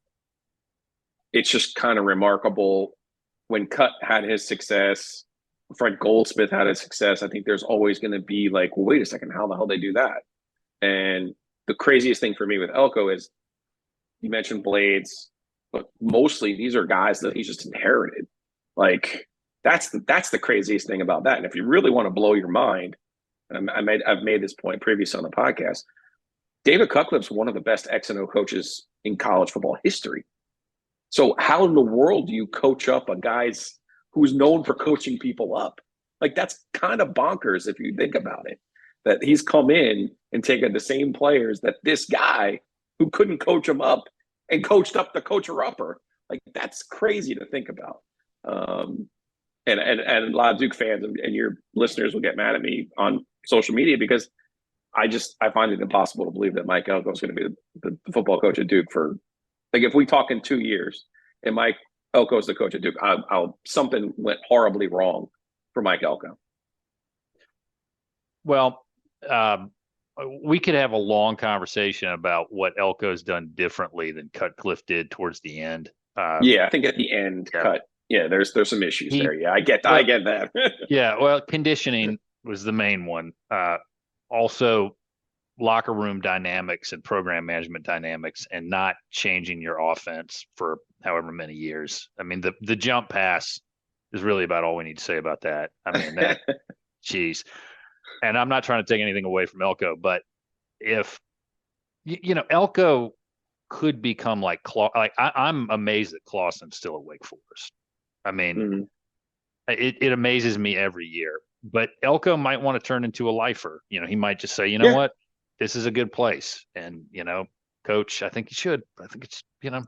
it's just kind of remarkable when Cut had his success, Fred Goldsmith had his success. I think there's always going to be like, well, wait a second, how the hell did they do that? And the craziest thing for me with Elko is you mentioned Blades, but mostly these are guys that he's just inherited. Like that's the craziest thing about that. And if you really want to blow your mind, and I've made this point previously on the podcast, David Cutcliffe's one of the best X and O coaches in college football history. So how in the world do you coach up a guy's who's known for coaching people up? Like that's kind of bonkers if you think about it. That he's come in and taken the same players that this guy who couldn't coach him up and coached up the coacher upper. Like that's crazy to think about. And a lot of Duke fans and your listeners will get mad at me on social media because I find it impossible to believe that Mike Elko is going to be the football coach at Duke for, like, if we talk in 2 years and Mike Elko is the coach at Duke, something went horribly wrong for Mike Elko. Well, we could have a long conversation about what Elko's done differently than Cutcliffe did towards the end. Yeah, I think at the end, there's some issues there. Yeah, I get that. Yeah, well, conditioning was the main one. Also, locker room dynamics and program management dynamics, and not changing your offense for however many years. I mean, the jump pass is really about all we need to say about that. I mean, that, geez. And I'm not trying to take anything away from Elko, but if Elko could become like I'm amazed that Clawson's still at Wake Forest. I mean, it amazes me every year. But Elko might want to turn into a lifer. He might just say, what, this is a good place, and coach, I think you should. I think it's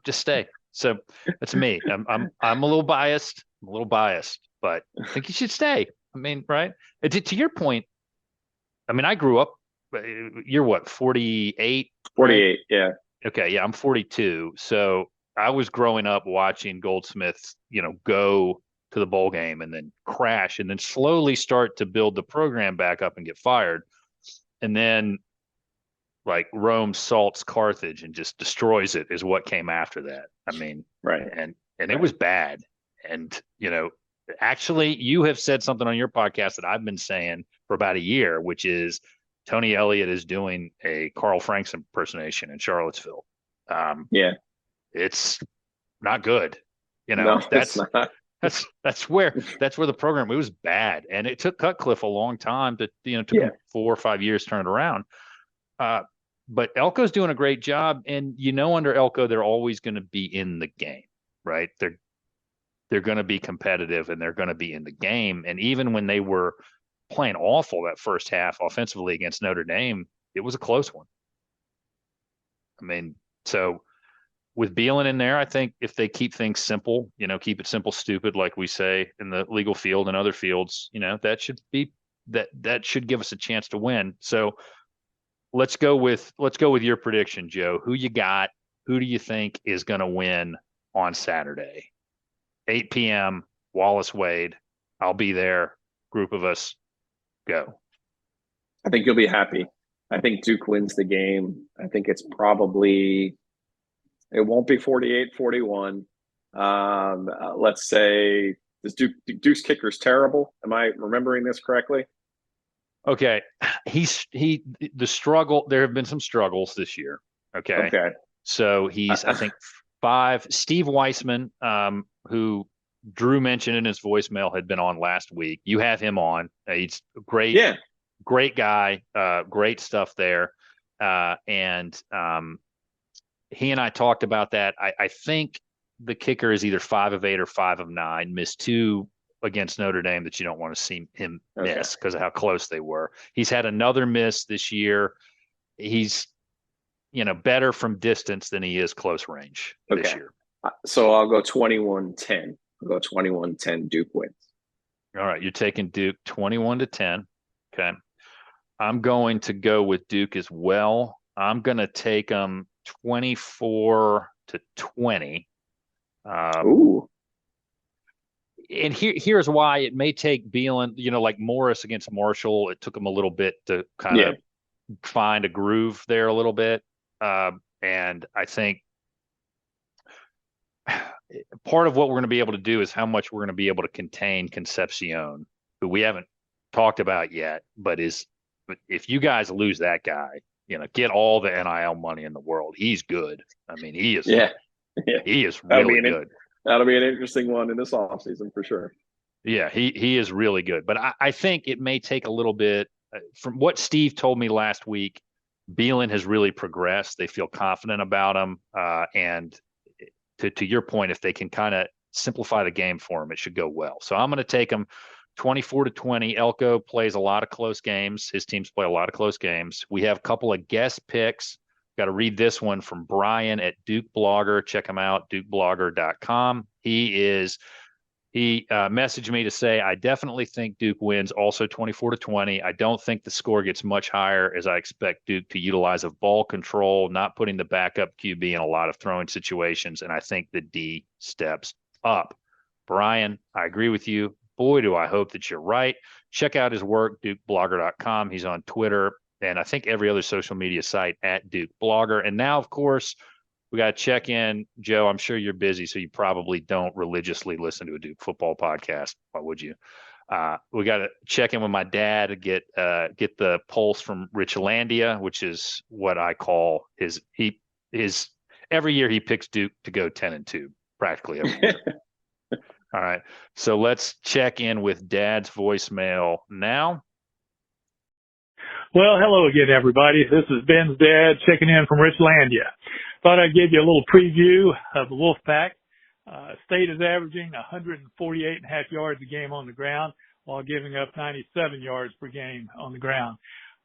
just stay. So that's me. I'm a little biased. But I think you should stay. I mean, right? To your point, I mean, I grew up. You're what, 48? 48, right? yeah. Okay, yeah, I'm 42. So I was growing up watching Goldsmith, go to the bowl game and then crash and then slowly start to build the program back up and get fired. And then like Rome salts Carthage and just destroys it is what came after that. I mean, right. And it was bad. And, actually you have said something on your podcast that I've been saying for about a year, which is Tony Elliott is doing a Carl Franks impersonation in Charlottesville. It's not good. No, that's not. That's where the program, it was bad. And it took Cutcliffe a long time to, took him 4 or 5 years to turn it around. But Elko's doing a great job. And, under Elko, they're always going to be in the game, right? They're going to be competitive and they're going to be in the game. And even when they were playing awful that first half offensively against Notre Dame, it was a close one. I mean, so with Beelan in there, I think if they keep things simple, keep it simple, stupid, like we say in the legal field and other fields, that should be that should give us a chance to win. So let's go with your prediction, Joe. Who you got? Who do you think is going to win on Saturday? 8 p.m. Wallace Wade. I'll be there. Group of us. Go. I think you'll be happy. I think Duke wins the game. I think it's probably. It won't be 48-41. Let's say Duke's kicker is terrible. Am I remembering this correctly? Okay. The struggle, there have been some struggles this year. Okay. So he's, I think, 5. Steve Weissman, who Drew mentioned in his voicemail, had been on last week. You have him on. He's great. Great guy. Great stuff there. And he and I talked about that. I think the kicker is either 5 of 8 or 5 of 9. Missed 2 against Notre Dame that you don't want to see him miss because of how close they were. He's had another miss this year. He's, better from distance than he is close range this year. So I'll go 21-10. I'll go 21-10. Duke wins. All right. You're taking Duke 21-10. Okay. I'm going to go with Duke as well. I'm going to take them 24-20. Ooh. And here's why. It may take Beelan, like Morris against Marshall. It took him a little bit to kind of find a groove there a little bit. And I think part of what we're going to be able to do is how much we're going to be able to contain Concepcion, who we haven't talked about yet, but if you guys lose that guy, get all the NIL money in the world. He's good. I mean, he is. Yeah. He is really good. That'll be an interesting one in this offseason for sure. Yeah, he is really good. But I think it may take a little bit. From what Steve told me last week, Beelan has really progressed. They feel confident about him. And to your point, if they can kind of simplify the game for him, it should go well. So I'm going to take him 24-20. Elko plays a lot of close games. His teams play a lot of close games. We have a couple of guest picks. Got to read this one from Brian at Duke Blogger. Check him out, dukeblogger.com. He messaged me to say, I definitely think Duke wins, also 24-20. I don't think the score gets much higher, as I expect Duke to utilize a ball control, not putting the backup QB in a lot of throwing situations, and I think the D steps up. Brian, I agree with you. Boy, do I hope that you're right. Check out his work, dukeblogger.com. He's on Twitter and I think every other social media site at Duke Blogger. And now, of course, we got to check in. Joe, I'm sure you're busy, so you probably don't religiously listen to a Duke football podcast. Why would you? We got to check in with my dad to get the pulse from Richlandia, which is what I call his every year he picks Duke to go 10-2, practically every year. All right, so let's check in with Dad's voicemail now. Well, hello again, everybody. This is Ben's dad checking in from Richlandia. Thought I'd give you a little preview of the Wolfpack. State is averaging 148.5 yards a game on the ground while giving up 97 yards per game on the ground.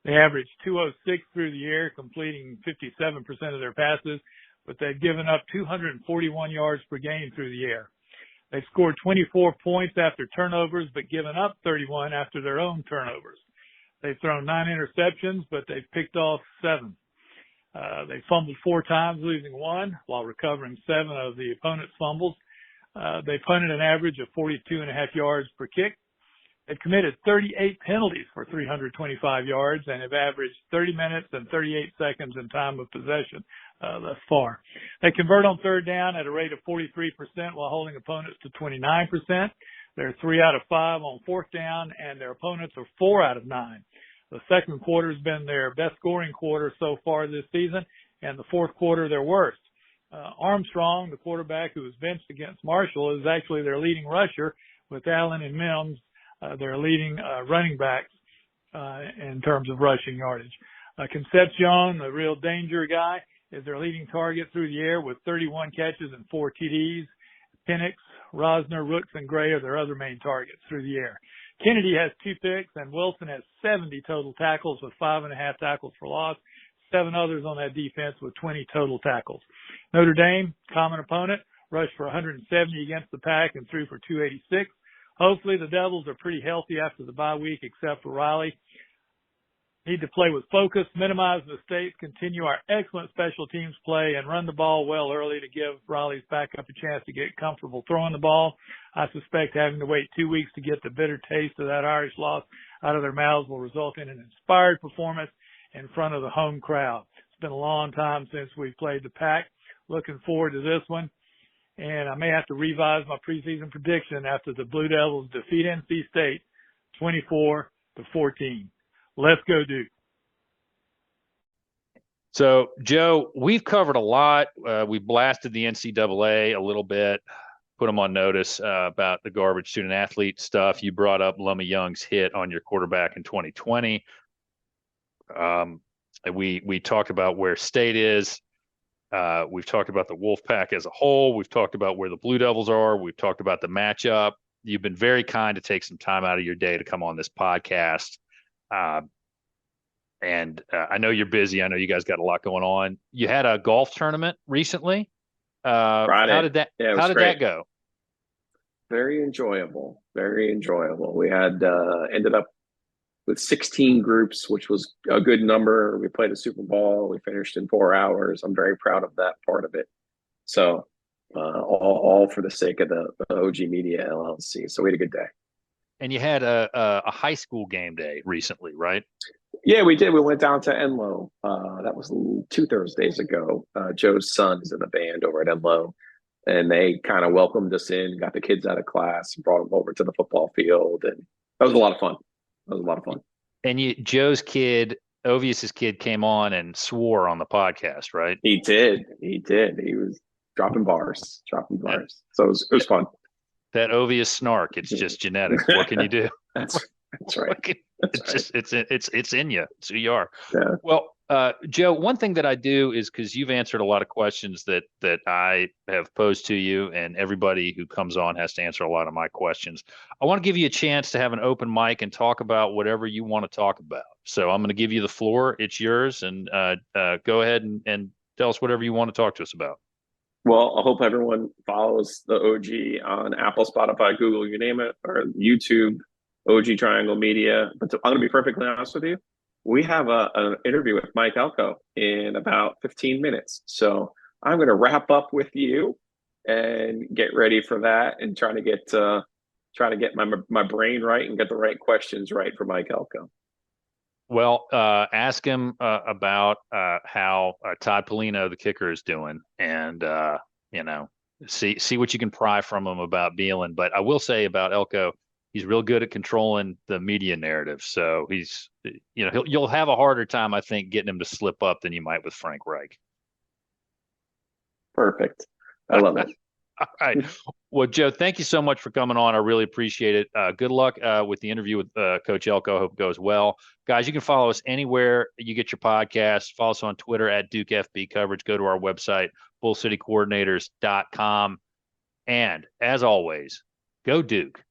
They average 206 through the air, completing 57% of their passes, but they've given up 241 yards per game through the air. They've scored 24 points after turnovers, but given up 31 after their own turnovers. They've thrown 9 interceptions, but they've picked off 7. They fumbled 4 times, losing 1, while recovering 7 of the opponent's fumbles. They punted an average of 42.5 yards per kick. They've committed 38 penalties for 325 yards and have averaged 30 minutes and 38 seconds in time of possession thus far. They convert on third down at a rate of 43% while holding opponents to 29%. They're 3 out of 5 on fourth down, and their opponents are 4 out of 9. The second quarter has been their best scoring quarter so far this season, and the fourth quarter their worst. Armstrong, the quarterback who was benched against Marshall, is actually their leading rusher, with Allen and Mims their leading running backs in terms of rushing yardage. Concepcion, the real danger guy, is their leading target through the air with 31 catches and 4 TDs. Penix, Rosner, Rooks, and Gray are their other main targets through the air. Kennedy has 2 picks, and Wilson has 70 total tackles with 5.5 tackles for loss. 7 others on that defense with 20 total tackles. Notre Dame, common opponent, rushed for 170 against the Pack and threw for 286. Hopefully the Devils are pretty healthy after the bye week, except for Riley. Need to play with focus, minimize mistakes, continue our excellent special teams play, and run the ball well early to give Riley's backup a chance to get comfortable throwing the ball. I suspect having to wait 2 weeks to get the bitter taste of that Irish loss out of their mouths will result in an inspired performance in front of the home crowd. It's been a long time since we've played the Pack. Looking forward to this one. And I may have to revise my preseason prediction after the Blue Devils defeat NC State 24-14. Let's go, Duke. So, Joe, we've covered a lot. We blasted the NCAA a little bit, put them on notice about the garbage student athlete stuff. You brought up Lummy Young's hit on your quarterback in 2020. We talked about where State is. We've talked about the Wolfpack as a whole. We've talked about where the Blue Devils are. We've talked about the matchup. You've been very kind to take some time out of your day to come on this podcast. And I know you're busy. I know you guys got a lot going on. You had a golf tournament recently. Friday. How did that go? Very enjoyable. Very enjoyable. We had ended up with 16 groups, which was a good number. We played a Super Bowl. We finished in 4 hours. I'm very proud of that part of it. So all for the sake of the OG Media LLC. So we had a good day. And you had a high school game day recently, right? Yeah, we did. We went down to Enloe. That was 2 Thursdays ago. Joe's son is in the band over at Enloe. And they kind of welcomed us in, got the kids out of class, brought them over to the football field. And that was a lot of fun. And Joe's kid Ovius's kid came on and swore on the podcast, right? He did. He was dropping bars. So it was fun. That Ovius snark, it's just genetic. What can you do? That's right. It's in you. It's who you are. Yeah. Well, Joe, one thing that I do is, because you've answered a lot of questions that I have posed to you, and everybody who comes on has to answer a lot of my questions. I want to give you a chance to have an open mic and talk about whatever you want to talk about. So I'm going to give you the floor. It's yours, and go ahead and tell us whatever you want to talk to us about. Well, I hope everyone follows the OG on Apple, Spotify, Google, you name it, or YouTube, OG Triangle Media. But I'm going to be perfectly honest with you. We have an interview with Mike Elko in about 15 minutes. So I'm going to wrap up with you and get ready for that, and try to get my brain right and get the right questions right for Mike Elko. Well, ask him about how Todd Polino, the kicker, is doing, and see what you can pry from him about Beelan. But I will say about Elko, he's real good at controlling the media narrative. So he's, you'll have a harder time, I think, getting him to slip up than you might with Frank Reich. Perfect. I love it. All right. Well, Joe, thank you so much for coming on. I really appreciate it. Good luck with the interview with Coach Elko. Hope it goes well. Guys, you can follow us anywhere you get your podcasts. Follow us on Twitter at DukeFB Coverage. Go to our website, bullcitycoordinators.com. And as always, go Duke.